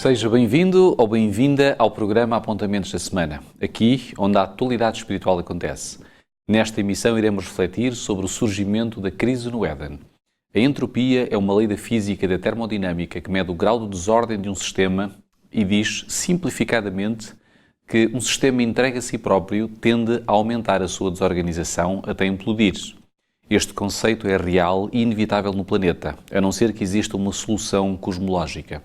Seja bem-vindo ou bem-vinda ao programa Apontamentos da Semana, aqui onde a atualidade espiritual acontece. Nesta emissão iremos refletir sobre o surgimento da crise no Éden. A entropia é uma lei da física e da termodinâmica que mede o grau de desordem de um sistema e diz, simplificadamente, que um sistema entregue a si próprio tende a aumentar a sua desorganização até implodir. Este conceito é real e inevitável no planeta, a não ser que exista uma solução cosmológica.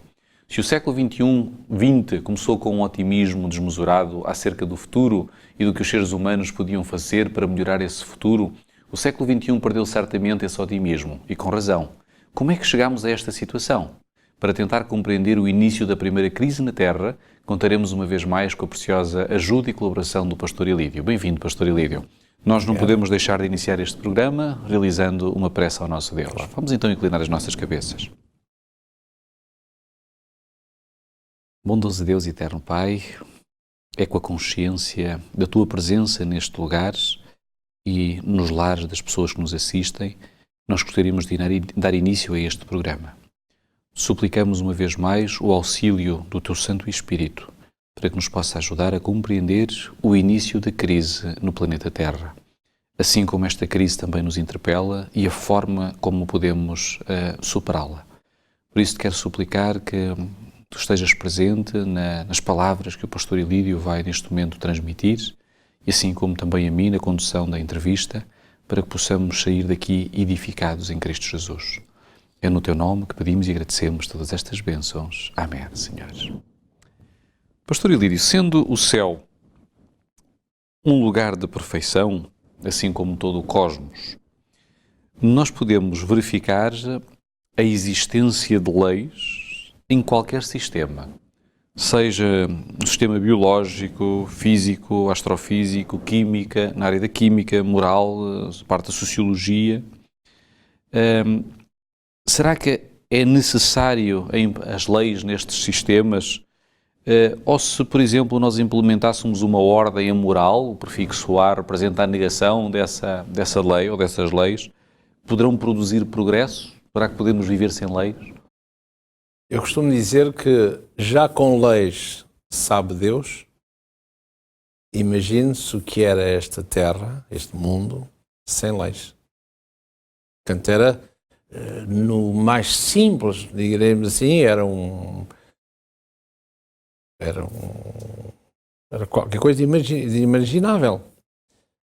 Se o século XX começou com um otimismo desmesurado acerca do futuro e do que os seres humanos podiam fazer para melhorar esse futuro, o século XXI perdeu certamente esse otimismo, e com razão. Como é que chegámos a esta situação? Para tentar compreender o início da primeira crise na Terra, contaremos uma vez mais com a preciosa ajuda e colaboração do Pastor Ilídio. Bem-vindo, Pastor Ilídio. Nós não podemos deixar de iniciar este programa realizando uma prece ao nosso Deus. Vamos então inclinar as nossas cabeças. Bondoso Deus e eterno Pai, é com a consciência da Tua presença neste lugar e nos lares das pessoas que nos assistem, nós gostaríamos de dar início a este programa. Suplicamos uma vez mais o auxílio do Teu Santo Espírito para que nos possa ajudar a compreender o início da crise no planeta Terra, assim como esta crise também nos interpela e a forma como podemos superá-la. Por isso te quero suplicar que Tu estejas presente nas palavras que o Pastor Ilídio vai neste momento transmitir, e assim como também a mim na condução da entrevista, para que possamos sair daqui edificados em Cristo Jesus. É no Teu nome que pedimos e agradecemos todas estas bênçãos. Amém, Senhor. Pastor Ilídio, sendo o céu um lugar de perfeição, assim como todo o cosmos, nós podemos verificar a existência de leis em qualquer sistema, seja no sistema biológico, físico, astrofísico, química, na área da química, moral, parte da sociologia. Será que é necessário as leis nestes sistemas? Ou se, por exemplo, nós implementássemos uma ordem amoral, o prefixo "ar" representa a negação dessa lei ou dessas leis, poderão produzir progresso? Será que podemos viver sem leis? Eu costumo dizer que já com leis sabe Deus. Imagine-se o que era esta terra, este mundo, sem leis. Portanto, era no mais simples, diremos assim, era qualquer coisa inimaginável.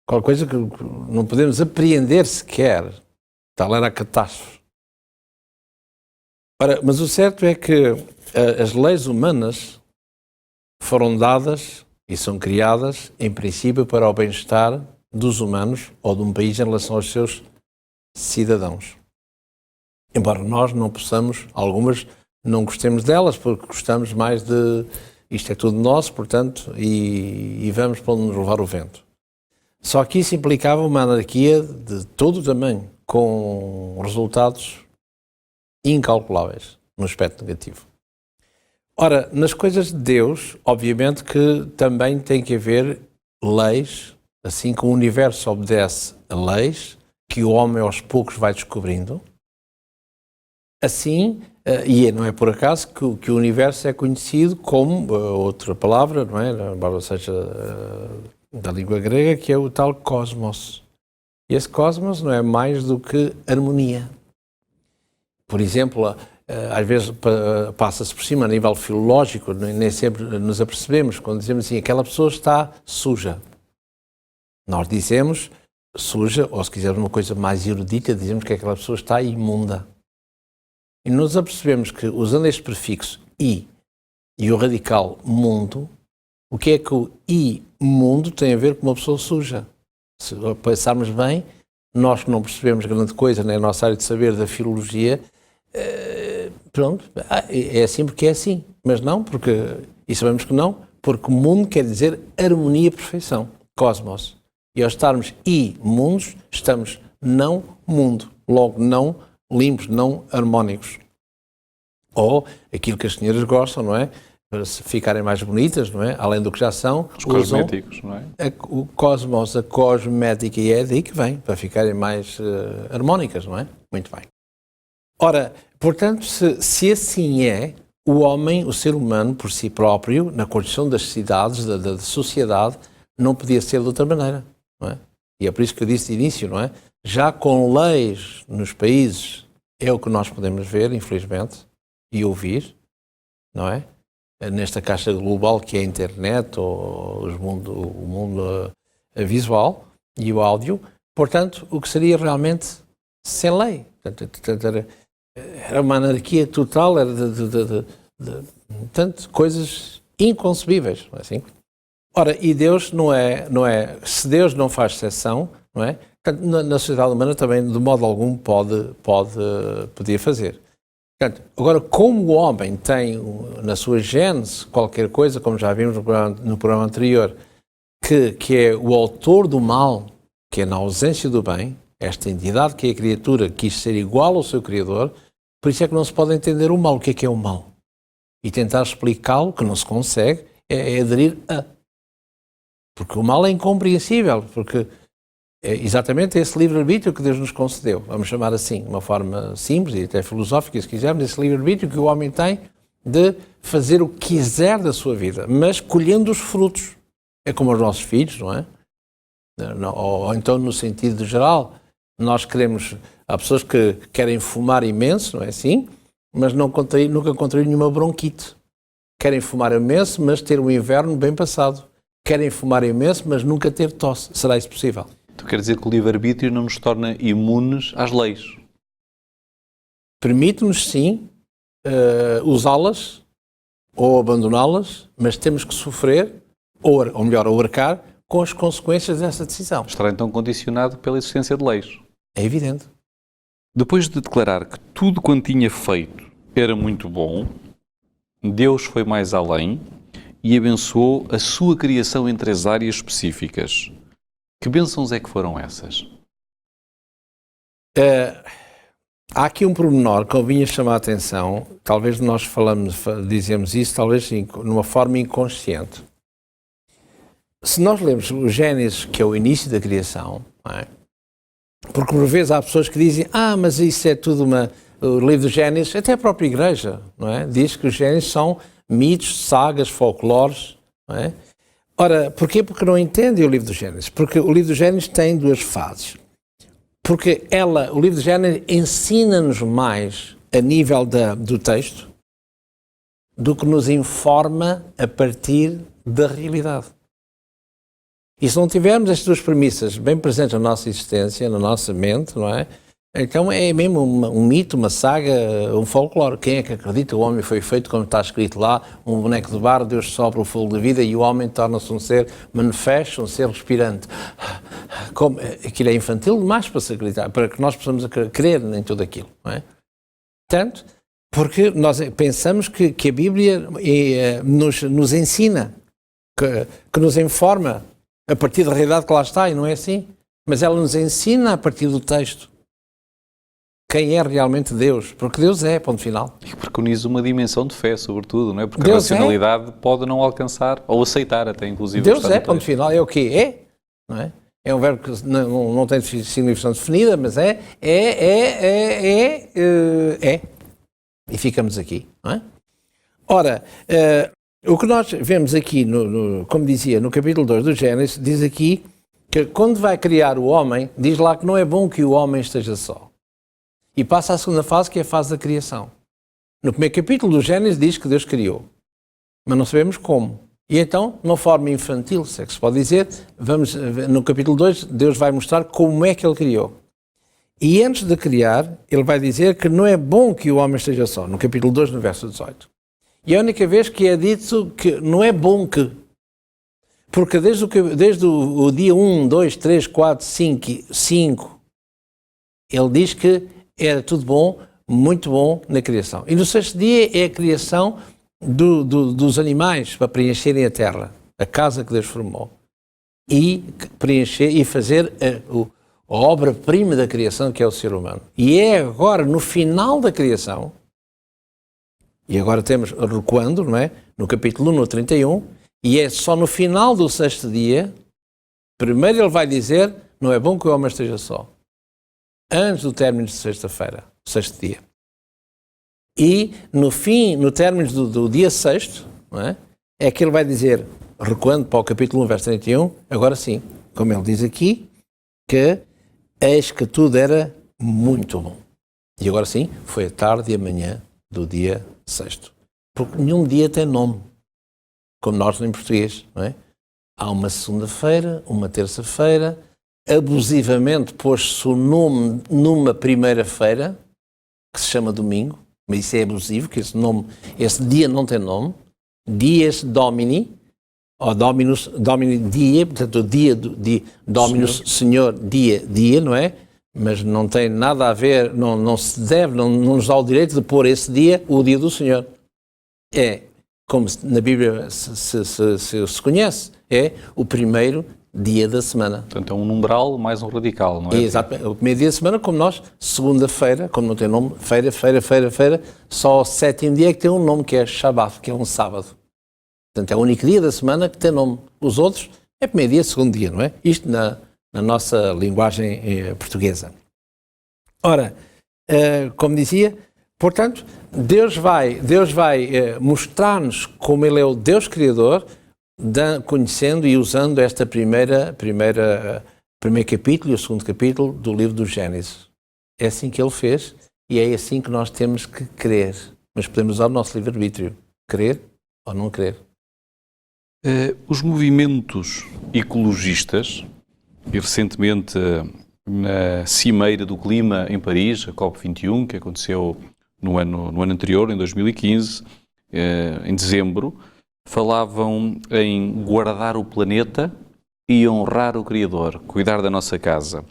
Qualquer coisa que não podemos apreender sequer. Tal era a catástrofe. Ora, mas o certo é que as leis humanas foram dadas e são criadas, em princípio, para o bem-estar dos humanos ou de um país em relação aos seus cidadãos. Embora nós não possamos, algumas não gostemos delas, porque gostamos mais de isto é tudo nosso, portanto, e vamos para onde nos levar o vento. Só que isso implicava uma anarquia de todo o tamanho, com resultados incalculáveis no aspecto negativo. Ora, nas coisas de Deus, obviamente que também tem que haver leis, assim como o universo obedece a leis, que o homem aos poucos vai descobrindo, assim, e não é por acaso que o universo é conhecido como, outra palavra, não é? Embora seja da língua grega, que é o tal cosmos. E esse cosmos não é mais do que harmonia. Por exemplo, às vezes passa-se por cima a nível filológico, nem sempre nos apercebemos, quando dizemos assim, aquela pessoa está suja. Nós dizemos suja, ou se quisermos uma coisa mais erudita, dizemos que aquela pessoa está imunda. E nos apercebemos que, usando este prefixo i e o radical mundo, o que é que o imundo tem a ver com uma pessoa suja? Se pensarmos bem, nós que não percebemos grande coisa na nossa área de saber da filologia, pronto, é assim porque é assim. Mas não, porque, e sabemos que não, porque mundo quer dizer harmonia, perfeição, cosmos. E ao estarmos imundos, estamos não mundo, logo não limpos, não harmónicos. Ou aquilo que as senhoras gostam, não é? Para se ficarem mais bonitas, não é? Além do que já são, os cosméticos, não é? O cosmos, a cosmética, e é daí que vem, para ficarem mais harmónicas, não é? Muito bem. Ora, portanto, se assim é, o homem, o ser humano, por si próprio, na construção das cidades, da sociedade, não podia ser de outra maneira, não é? E é por isso que eu disse de início, não é? Já com leis nos países, é o que nós podemos ver, infelizmente, e ouvir, não é? Nesta caixa global que é a internet ou o mundo visual e o áudio. Portanto, o que seria realmente sem lei. Portanto, era uma anarquia total, era de coisas inconcebíveis, não é assim? Ora, e Deus não é, se Deus não faz exceção, não é? Portanto, na sociedade humana também, de modo algum, podia fazer. Portanto, agora, como o homem tem na sua gênese qualquer coisa, como já vimos no programa anterior, que é o autor do mal, que é na ausência do bem, esta entidade que é a criatura quis ser igual ao seu Criador, por isso é que não se pode entender o mal. O que é o mal? E tentar explicá-lo, que não se consegue, é aderir a. Porque o mal é incompreensível, porque é exatamente esse livre-arbítrio que Deus nos concedeu, vamos chamar assim, de uma forma simples e até filosófica, se quisermos, esse livre-arbítrio que o homem tem de fazer o que quiser da sua vida, mas colhendo os frutos. É como os nossos filhos, não é? Ou então, no sentido geral, nós queremos... Há pessoas que querem fumar imenso, não é assim? Mas nunca contraíram nenhuma bronquite. Querem fumar imenso, mas ter um inverno bem passado. Querem fumar imenso, mas nunca ter tosse. Será isso possível? Tu quer dizer que o livre-arbítrio não nos torna imunes às leis? Permite-nos, sim, usá-las ou abandoná-las, mas temos que sofrer, ou melhor, arcar com as consequências dessa decisão. Estará então condicionado pela existência de leis. É evidente. Depois de declarar que tudo quanto tinha feito era muito bom, Deus foi mais além e abençoou a sua criação em 3 áreas específicas. Que bênçãos é que foram essas? Há aqui um pormenor que convinha chamar a atenção, talvez nós dizemos isso, talvez numa forma inconsciente. Se nós lemos o Gênesis, que é o início da criação, não é? Porque por vezes há pessoas que dizem, mas isso é tudo o livro do Gênesis, até a própria Igreja, não é? Diz que os Gênesis são mitos, sagas, folclores, não é? Ora, porquê? Porque não entendem o livro do Gênesis. Porque o livro do Gênesis tem 2 fases. Porque o livro do Gênesis ensina-nos mais a nível do texto do que nos informa a partir da realidade. E se não tivermos estas 2 premissas bem presentes na nossa existência, na nossa mente, não é? Então é mesmo um mito, uma saga, um folclore. Quem é que acredita que o homem foi feito, como está escrito lá, um boneco de barro, Deus sopra o fogo da vida e o homem torna-se um ser manifesto, um ser respirante. Aquilo é infantil demais para se acreditar, para que nós possamos crer em tudo aquilo, não é? Tanto, porque nós pensamos que a Bíblia nos ensina, que nos informa a partir da realidade que lá está, e não é assim. Mas ela nos ensina a partir do texto quem é realmente Deus, porque Deus é, ponto final. E preconiza uma dimensão de fé, sobretudo, não é? Porque Deus a racionalidade pode não alcançar, ou aceitar até, inclusive. Deus é, ponto final, é o quê? É, não é? É um verbo que não tem significação definida, mas é. E ficamos aqui, não é? Ora, o que nós vemos aqui, como dizia, no capítulo 2 do Gênesis, diz aqui que quando vai criar o homem, diz lá que não é bom que o homem esteja só. E passa à segunda fase, que é a fase da criação. No primeiro capítulo do Gênesis diz que Deus criou, mas não sabemos como. E então, de uma forma infantil, se é que se pode dizer, no capítulo 2, Deus vai mostrar como é que Ele criou. E antes de criar, Ele vai dizer que não é bom que o homem esteja só, no capítulo 2, no verso 18. E é a única vez que é dito que não é bom que... Porque desde o dia 1, 2, 3, 4, 5, Ele diz que era tudo bom, muito bom na criação. E no 6º dia é a criação dos animais para preencherem a terra, a casa que Deus formou. E preencher e fazer a obra-prima da criação, que é o ser humano. E é agora, no final da criação, e agora temos, recuando, não é? No capítulo 1, no 31, e é só no final do 6º dia, primeiro ele vai dizer, não é bom que o homem esteja só. Antes do término de sexta-feira, 6º dia. E no fim, no término do dia 6º, não é que ele vai dizer, recuando para o capítulo 1, verso 31, agora sim, como ele diz aqui, que eis que tudo era muito bom. E agora sim, foi a tarde e a manhã do dia 6º. Porque nenhum dia tem nome, como nós em português, não é? Há uma segunda-feira, uma terça-feira, abusivamente pôs-se o nome numa primeira-feira, que se chama domingo, mas isso é abusivo, que esse dia não tem nome, Dies Domini, ou Domini Die, portanto o dia Dominus Senhor, dia, não é? Mas não tem nada a ver, não se deve, não nos dá o direito de pôr esse dia, o dia do Senhor. É, como na Bíblia se conhece, é o primeiro dia da semana. Portanto, é um numeral mais um radical, não é? Exatamente. O primeiro dia da semana, como nós, segunda-feira, como não tem nome, feira, só o 7º dia é que tem um nome, que é Shabbat, que é um sábado. Portanto, é o único dia da semana que tem nome. Os outros é primeiro dia, segundo dia, não é? Isto na nossa linguagem portuguesa. Ora, como dizia, portanto, Deus vai mostrar-nos como Ele é o Deus Criador, conhecendo e usando este primeiro capítulo e o segundo capítulo do livro do Gênesis. É assim que Ele fez e é assim que nós temos que crer. Mas podemos usar o nosso livre-arbítrio. Crer ou não crer. Os movimentos ecologistas, e recentemente na Cimeira do Clima em Paris, a COP21, que aconteceu no ano anterior, em 2015, em dezembro, falavam em guardar o planeta e honrar o Criador, cuidar da nossa casa.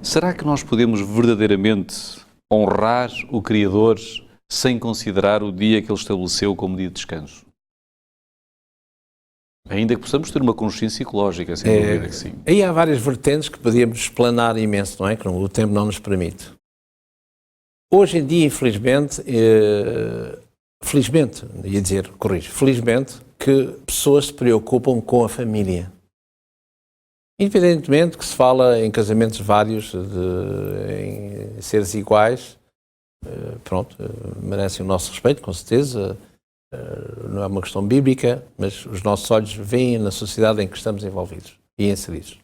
Será que nós podemos verdadeiramente honrar o Criador sem considerar o dia que Ele estabeleceu como dia de descanso? Ainda que possamos ter uma consciência ecológica, sem dúvida que sim. Aí há várias vertentes que podíamos explanar imenso, não é? Que o tempo não nos permite. Hoje em dia, infelizmente, felizmente, que pessoas se preocupam com a família. Independentemente que se fala em casamentos vários, em seres iguais, merecem o nosso respeito, com certeza. Não é uma questão bíblica, mas os nossos olhos veem na sociedade em que estamos envolvidos e inseridos.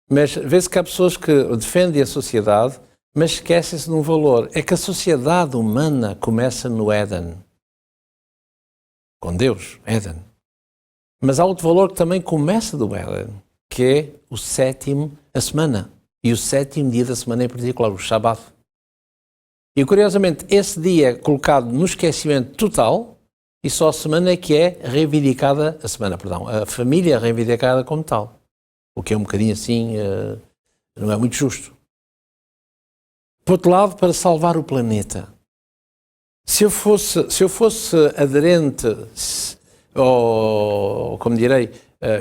Mas vê-se que há pessoas que defendem a sociedade, mas esquecem-se de um valor. É que a sociedade humana começa no Éden. Com Deus, Éden. Mas há outro valor que também começa do Éden, que é o 7º, a semana. E o 7º dia da semana em particular, o Shabbat. E curiosamente, esse dia é colocado no esquecimento total, e só a semana é que é reivindicada, a família é reivindicada como tal. O que é um bocadinho assim, não é muito justo. Por outro lado, para salvar o planeta. Se eu fosse aderente, ou, como direi,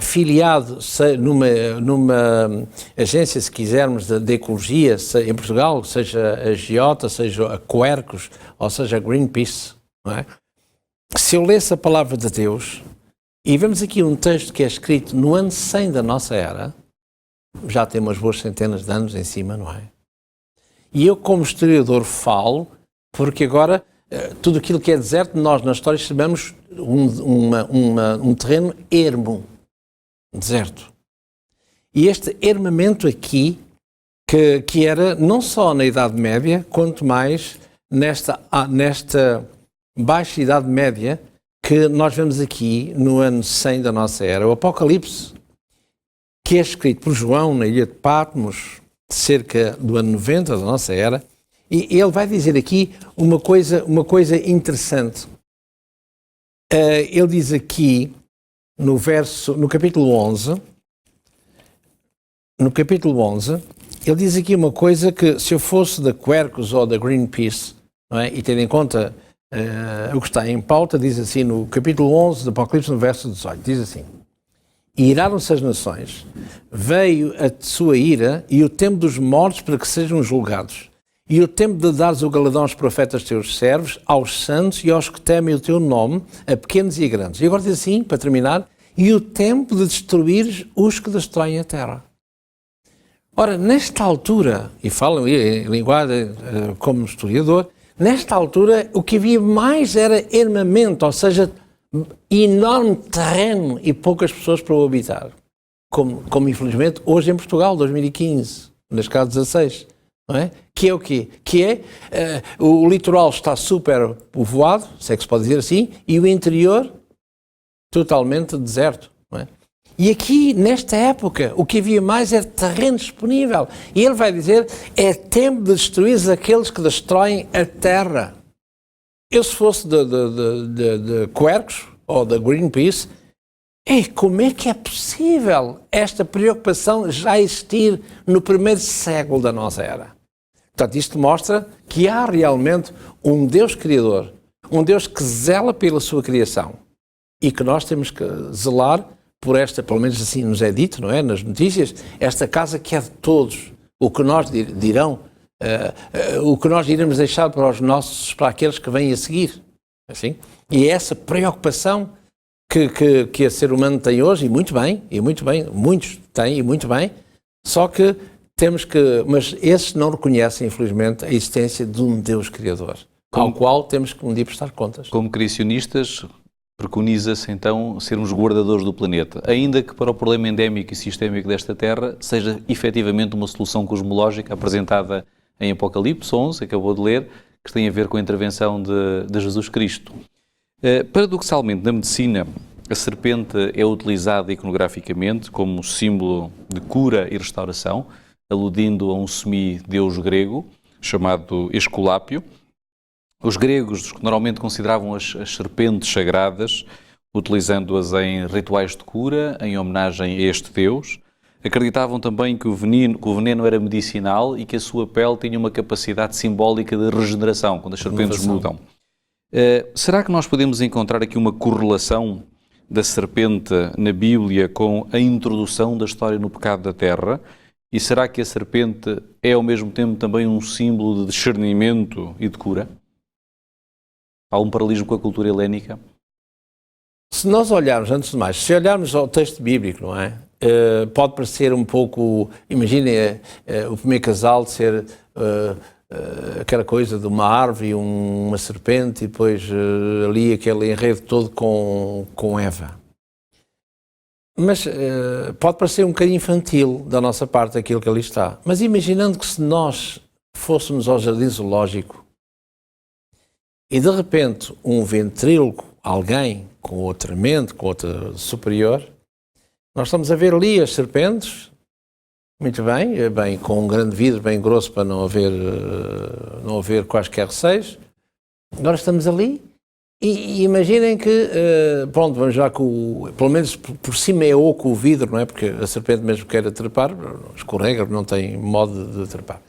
filiado numa agência, se quisermos, de ecologia, em Portugal, seja a Giota, seja a Quercus, ou seja a Greenpeace, não é? Se eu lesse a palavra de Deus, e vemos aqui um texto que é escrito no ano 100 da nossa era, já tem umas boas centenas de anos em cima, não é? E eu, como historiador, falo, porque agora tudo aquilo que é deserto, nós na história chamamos um terreno ermo, deserto. E este ermamento aqui, que era não só na Idade Média, quanto mais nesta Baixa Idade Média, que nós vemos aqui no ano 100 da nossa era, o Apocalipse, que é escrito por João na ilha de Patmos, cerca do ano 90 da nossa era, e ele vai dizer aqui uma coisa interessante. Ele diz aqui, no capítulo 11, ele diz aqui uma coisa que, se eu fosse da Quercus ou da Greenpeace, não é? E tendo em conta o que está em pauta, diz assim, no capítulo 11 do Apocalipse, no verso 18, diz assim: E iraram-se as nações, veio a sua ira e o tempo dos mortos para que sejam julgados, e o tempo de dares o galardão aos profetas teus servos, aos santos e aos que temem o teu nome, a pequenos e a grandes. E agora diz assim, para terminar, e o tempo de destruires os que destroem a terra. Ora, nesta altura, e falam em linguagem como historiador, nesta altura, o que havia mais era armamento, ou seja, enorme terreno e poucas pessoas para o habitar. Como infelizmente, hoje em Portugal, 2015, neste caso 16, não é? Que é o quê? Que é, o litoral está super povoado, se é que se pode dizer assim, e o interior totalmente deserto, não é? E aqui, nesta época, o que havia mais era terreno disponível. E ele vai dizer, é tempo de destruir aqueles que destroem a terra. Eu, se fosse de Quercus, ou da Greenpeace, como é que é possível esta preocupação já existir no primeiro século da nossa era? Portanto, isto mostra que há realmente um Deus Criador, um Deus que zela pela sua criação e que nós temos que zelar por esta, pelo menos assim nos é dito, não é? Nas notícias, esta casa que é de todos. O que nós dirão, o que nós iremos deixar para aqueles que vêm a seguir. Assim? E é essa preocupação que o ser humano tem hoje, e muito bem, muitos têm, e muito bem, só que mas esses não reconhecem, infelizmente, a existência de um Deus Criador, ao qual temos que um dia prestar contas. Como criacionistas, preconiza-se então sermos guardadores do planeta, ainda que para o problema endémico e sistémico desta Terra seja efetivamente uma solução cosmológica apresentada em Apocalipse 11, acabou de ler, que tem a ver com a intervenção de Jesus Cristo. Paradoxalmente, na medicina, a serpente é utilizada iconograficamente como símbolo de cura e restauração, aludindo a um semideus grego chamado Esculápio. Os gregos normalmente consideravam as serpentes sagradas, utilizando-as em rituais de cura, em homenagem a este deus. Acreditavam também que o veneno era medicinal e que a sua pele tinha uma capacidade simbólica de regeneração, quando as serpentes mudam. Será que nós podemos encontrar aqui uma correlação da serpente na Bíblia com a introdução da história no pecado da terra? E será que a serpente é ao mesmo tempo também um símbolo de discernimento e de cura? Há um paralelismo com a cultura helénica? Se nós olharmos, antes de mais, se olharmos ao texto bíblico, não é? Pode parecer um pouco, imaginem o primeiro casal de ser aquela coisa de uma árvore e uma serpente e depois ali aquele enredo todo com Eva. Mas pode parecer um bocadinho infantil da nossa parte aquilo que ali está. Mas imaginando que se nós fôssemos ao jardim zoológico e de repente um ventríloco, alguém com outra mente, com outra superior, nós estamos a ver ali as serpentes, muito bem, com um grande vidro bem grosso para não haver quaisquer receios. Agora estamos ali e imaginem que, pronto, vamos já pelo menos por cima é oco o vidro, não é? Porque a serpente mesmo que queira trepar, escorrega, não tem modo de trepar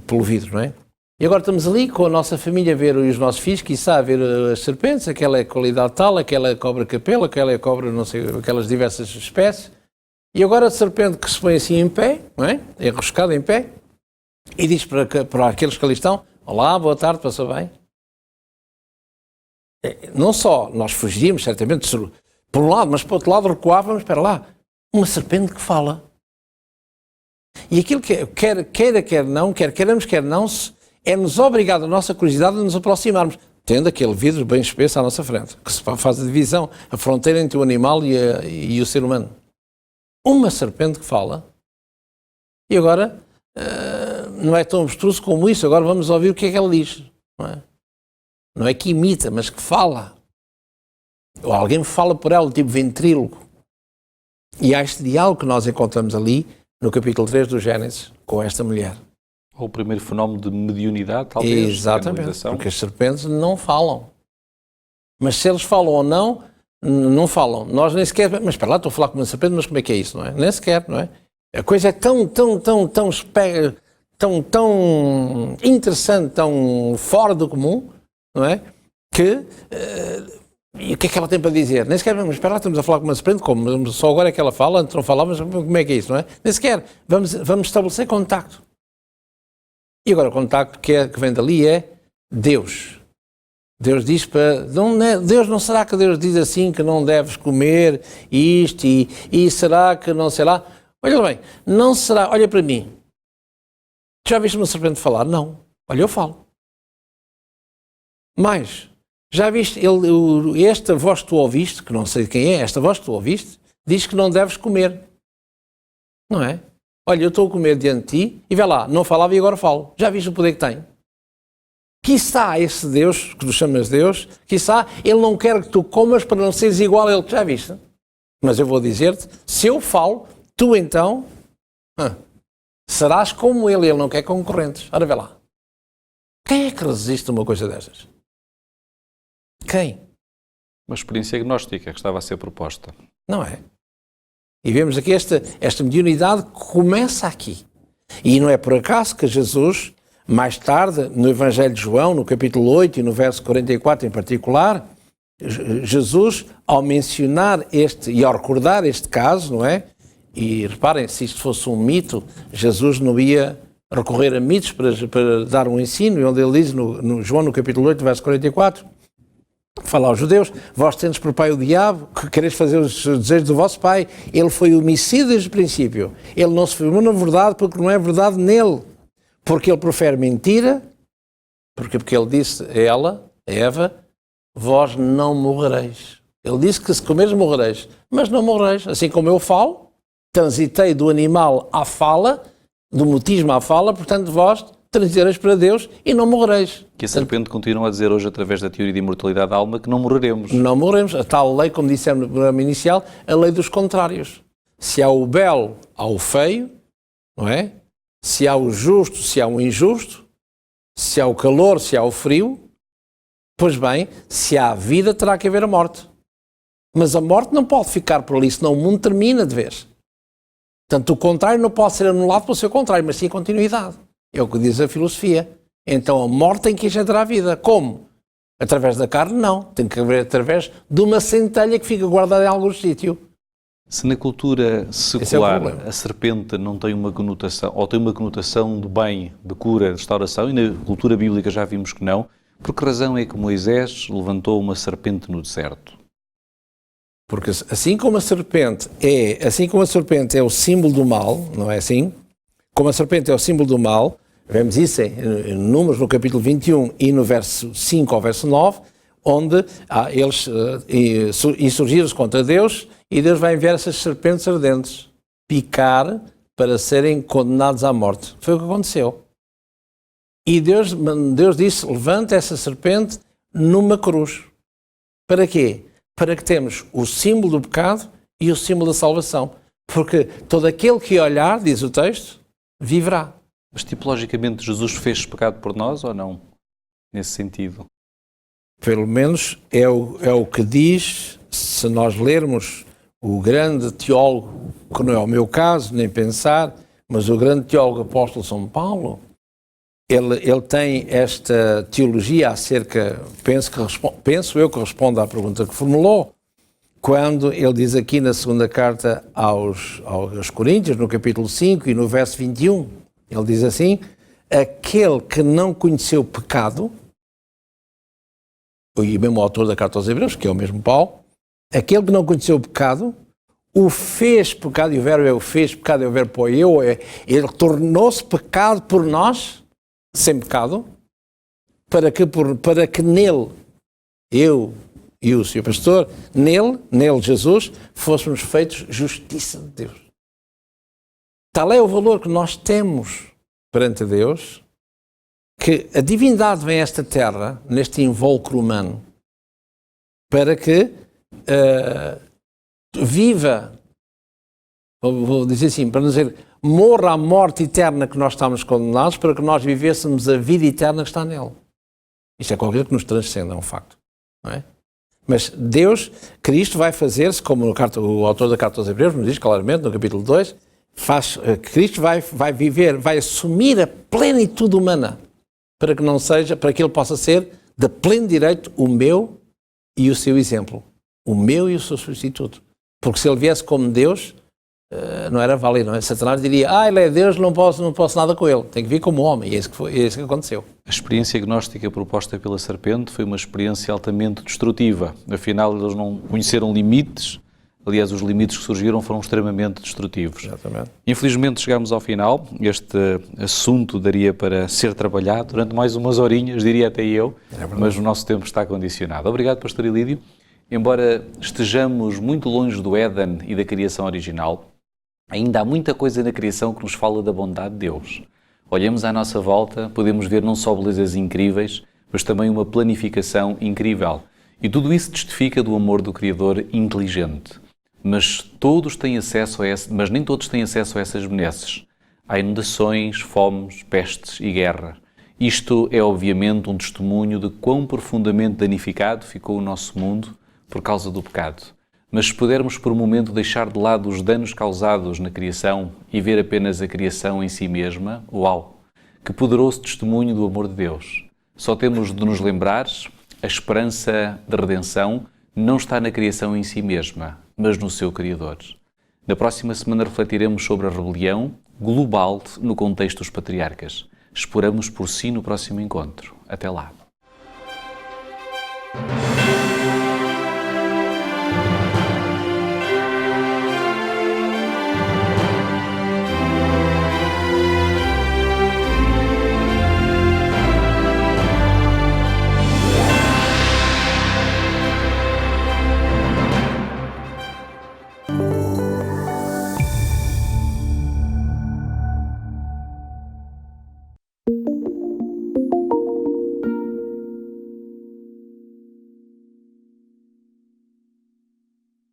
pelo vidro, não é? E agora estamos ali com a nossa família a ver, e os nossos filhos, quiçá, a ver as serpentes, aquela é a qualidade tal, aquela é a cobra capela, aquela é a cobra, não sei, aquelas diversas espécies. E agora a serpente que se põe assim em pé, não é? Enroscada em pé, e diz para aqueles que ali estão, olá, boa tarde, passou bem? Não só nós fugíamos, certamente, por um lado, mas por outro lado recuávamos, espera lá, uma serpente que fala. E aquilo que quer não, quer queiramos, quer não, é-nos obrigado a nossa curiosidade a nos aproximarmos, tendo aquele vidro bem espesso à nossa frente, que se faz a divisão, a fronteira entre o animal e o ser humano. Uma serpente que fala, e agora não é tão abstruso como isso, agora vamos ouvir o que é que ela diz. Não é que imita, mas que fala. Ou alguém fala por ela, tipo ventríloco. E há este diálogo que nós encontramos ali, no capítulo 3 do Gênesis, com esta mulher. Ou o primeiro fenómeno de mediunidade, talvez. Exatamente, porque as serpentes não falam. Mas se eles falam ou não, não falam. Nós nem sequer... Mas espera lá, estou a falar com uma serpente, mas como é que é isso, não é? Nem sequer, não é? A coisa é tão interessante, tão fora do comum, não é? Que... e o que é que ela tem para dizer? Nem sequer, mas espera lá, estamos a falar com uma serpente, como? Só agora é que ela fala, antes não falava, mas como é que é isso, não é? Nem sequer. Vamos estabelecer contacto. E agora o contacto que vem dali é Deus. Deus diz para... Deus não será que Deus diz assim que não deves comer isto e será que não sei lá? Olha bem, não será... Olha para mim. Já viste uma serpente falar? Não. Olha, eu falo. Mais, já viste, esta voz que tu ouviste, que não sei quem é, esta voz que tu ouviste, diz que não deves comer. Não é? Olha, eu estou a comer diante de ti e vê lá, não falava e agora falo. Já viste o poder que tem? Quiçá esse Deus, que tu chamas Deus, quiçá Ele não quer que tu comas para não seres igual a Ele, que já viste. Mas eu vou dizer-te, se eu falo, tu então serás como Ele não quer concorrentes. Ora, vê lá. Quem é que resiste a uma coisa destas? Quem? Uma experiência agnóstica que estava a ser proposta. Não é? E vemos aqui esta mediunidade que começa aqui. E não é por acaso que Jesus, mais tarde, no Evangelho de João, no capítulo 8 e no verso 44 em particular, Jesus, ao mencionar e ao recordar este caso, não é? E reparem, se isto fosse um mito, Jesus não ia recorrer a mitos para dar um ensino, onde ele diz, no João, no capítulo 8, verso 44, fala aos judeus, vós tendes por pai o diabo, que quereis fazer os desejos do vosso pai. Ele foi homicida desde o princípio. Ele não se firmou na verdade porque não é verdade nele. Porque ele profere mentira, porque ele disse a ela, a Eva, vós não morrereis. Ele disse que se comeres morrereis, mas não morrereis. Assim como eu falo, transitei do animal à fala, do mutismo à fala, portanto vós transitareis para Deus e não morrereis. Que a serpente continua a dizer hoje, através da teoria de imortalidade da alma, que não morreremos. Não morremos. A tal lei, como dissemos no programa inicial, a lei dos contrários. Se há o belo, há o feio, não é? Se há o justo, se há o injusto, se há o calor, se há o frio, pois bem, se há a vida, terá que haver a morte. Mas a morte não pode ficar por ali, senão o mundo termina de vez. Portanto, o contrário não pode ser anulado pelo seu contrário, mas sim a continuidade. É o que diz a filosofia. Então a morte tem que engendrar a vida. Como? Através da carne? Não. Tem que haver através de uma centelha que fica guardada em algum sítio. Se na cultura secular a serpente não tem uma conotação, ou tem uma conotação de bem, de cura, de restauração, e na cultura bíblica já vimos que não, por que razão é que Moisés levantou uma serpente no deserto? Porque assim como a serpente é o símbolo do mal, não é assim? Como a serpente é o símbolo do mal, vemos isso em Números, no capítulo 21 e no verso 5 ao verso 9, onde eles insurgiram-se contra Deus e Deus vai enviar essas serpentes ardentes picar para serem condenados à morte. Foi o que aconteceu. E Deus disse, levanta essa serpente numa cruz. Para quê? Para que temos o símbolo do pecado e o símbolo da salvação. Porque todo aquele que olhar, diz o texto, viverá. Mas tipologicamente Jesus fez pecado por nós ou não? Nesse sentido? Pelo menos é o que diz, se nós lermos o grande teólogo, que não é o meu caso, nem pensar, mas o grande teólogo apóstolo São Paulo, ele tem esta teologia acerca, penso eu que responde à pergunta que formulou, quando ele diz aqui na segunda carta aos Coríntios, no capítulo 5 e no verso 21, ele diz assim, aquele que não conheceu pecado, e mesmo o autor da carta aos Hebreus, que é o mesmo Paulo, aquele que não conheceu o pecado, o fez pecado, e o verbo é o fez pecado, é o verbo poieu, ele tornou-se pecado por nós, sem pecado, para que nele, eu e o Sr. Pastor, nele Jesus, fôssemos feitos justiça de Deus. Tal é o valor que nós temos perante Deus, que a divindade vem a esta terra, neste invólucro humano, para que viva, vou dizer assim, para não dizer, morra a morte eterna que nós estamos condenados, para que nós vivêssemos a vida eterna que está nele. Isto é qualquer coisa que nos transcende, é um facto. Não é? Mas Deus, Cristo vai fazer-se, como o autor da carta aos Hebreus nos diz claramente, no capítulo 2, Cristo vai viver, vai assumir a plenitude humana, para que ele possa ser de pleno direito o meu e o seu exemplo. O meu e o seu substituto. Porque se ele viesse como Deus, não era válido, não é? Satanás diria, ele é Deus, não posso nada com ele. Tem que vir como homem, e é isso que aconteceu. A experiência agnóstica proposta pela serpente foi uma experiência altamente destrutiva. Afinal, eles não conheceram limites. Aliás, os limites que surgiram foram extremamente destrutivos. Exatamente. Infelizmente chegamos ao final. Este assunto daria para ser trabalhado durante mais umas horinhas, diria até eu, mas o nosso tempo está condicionado. Obrigado, Pastor Ilídio. Embora estejamos muito longe do Éden e da criação original, ainda há muita coisa na criação que nos fala da bondade de Deus. Olhamos à nossa volta, podemos ver não só belezas incríveis, mas também uma planificação incrível. E tudo isso testifica do amor do Criador inteligente. Mas nem todos têm acesso a essas benesses. Há inundações, fomes, pestes e guerra. Isto é obviamente um testemunho de quão profundamente danificado ficou o nosso mundo por causa do pecado. Mas se pudermos por um momento deixar de lado os danos causados na criação e ver apenas a criação em si mesma, uau! Que poderoso testemunho do amor de Deus! Só temos de nos lembrar, a esperança da redenção não está na criação em si mesma, mas no seu Criador. Na próxima semana refletiremos sobre a rebelião global no contexto dos patriarcas. Esperamos por si no próximo encontro. Até lá.